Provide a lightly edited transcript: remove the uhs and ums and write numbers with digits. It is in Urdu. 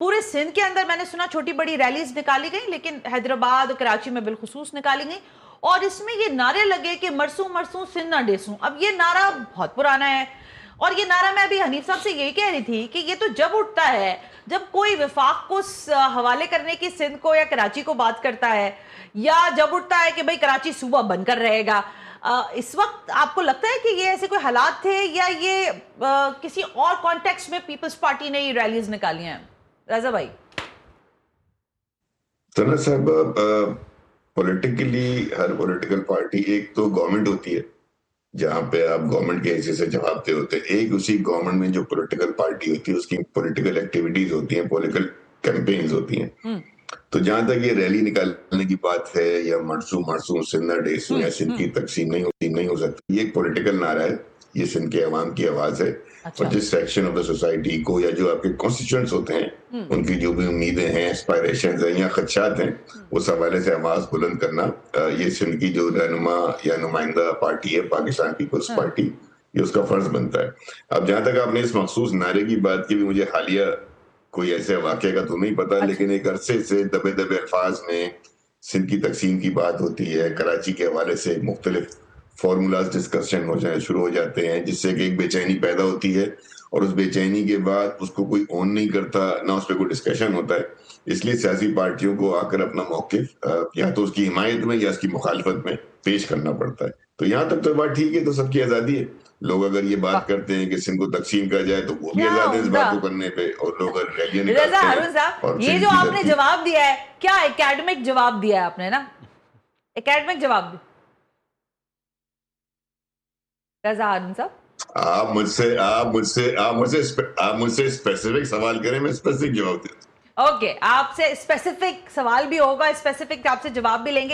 پورے سندھ کے اندر میں نے سنا چھوٹی بڑی ریلیز نکالی گئی، لیکن حیدرآباد اور کراچی میں بالخصوص نکالی گئی، اور اس میں یہ نعرے لگے کہ مرسوں مرسوں سندھ نہ ڈیسوں۔ اب یہ نعرہ بہت پرانا ہے، اور یہ نعرہ میں ابھی حنیف صاحب سے یہی کہہ رہی تھی کہ یہ تو جب اٹھتا ہے جب کوئی وفاق کو حوالے کرنے کی سندھ کو یا کراچی کو بات کرتا ہے، یا جب اٹھتا ہے کہ بھئی کراچی صوبہ بن کر رہے گا۔ اس وقت آپ کو لگتا ہے کہ یہ ایسے کوئی حالات تھے، یا یہ کسی اور کانٹیکس میں پیپلز پارٹی نے یہ ریلیز نکالی ہیں؟ رضا بھائی سنا صاحب، پولیٹیکلی ہر پولیٹیکل پارٹی ایک تو گورنمنٹ ہوتی ہے جہاں پہ آپ گورنمنٹ کے حصے سے جواب دے ہوتے ہیں، ایک اسی گورنمنٹ میں جو پولیٹیکل پارٹی ہوتی ہے اس کی پولیٹیکل ایکٹیویٹیز ہوتی ہیں، پولیٹیکل کیمپینز ہوتی ہیں۔ تو جہاں تک یہ ریلی نکالنے کی بات ہے، یا مرسوں سندھ نہ ڈیسوں یا سندھ کی تقسیم نہیں ہو سکتی، یہ ایک پولیٹیکل نعرہ ہے، یہ سندھ کے عوام کی آواز ہے، اور جس سیکشن آف دا سوسائٹی کو یا جو آپ کے کانسٹیچوئنٹس ہوتے ہیں ان کی جو بھی امیدیں ہیں، اسپائریشنز ہیں یا خدشات ہیں، اس حوالے سے آواز بلند کرنا یہ سندھ کی جو رہنما یا نمائندہ پارٹی ہے پاکستان پیپلز پارٹی، یہ اس کا فرض بنتا ہے۔ اب جہاں تک آپ نے اس مخصوص نعرے کی بات کی، بھی مجھے حالیہ کوئی ایسے واقعے کا تو نہیں پتا، لیکن ایک عرصے سے دبے الفاظ میں سندھ کی تقسیم کی بات ہوتی ہے، کراچی کے حوالے سے مختلف فارمولاز ڈسکشن شروع ہو جاتے ہیں، جس سے کہ ایک بے چینی پیدا ہوتی ہے، اور اس بے چینی کے بعد اس کو کوئی اون نہیں کرتا، نہ اس پہ کوئی ڈسکشن ہوتا ہے۔ اس لیے سیاسی پارٹیوں کو آ کر اپنا موقف یا تو اس کی حمایت میں یا اس کی مخالفت میں پیش کرنا پڑتا ہے۔ تو یہاں تک تو بات ٹھیک ہے، تو سب کی آزادی ہے، لوگ اگر یہ بات کرتے ہیں کہ سندھ کو تقسیم کیا جائے تو وہ بھی آزاد ہے اس بات کو کرنے پہ، اور لوگ اگر ریلیاں نکالتے ہیں۔ رضا ہارون صاحب، یہ جو آپ نے جواب دیا ہے، کیا اکیڈمک جواب دیا ہے آپ نے نا؟ اکیڈمک جواب دیا رضا ہارون صاحب؟ آپ مجھ سے اسپیسیفک سوال کریں، میں اسپیسیفک جواب دوں۔ اوکے، آپ سے اسپیسیفک سوال بھی ہوگا، اسپیسیفک آپ سے جواب بھی لیں گے۔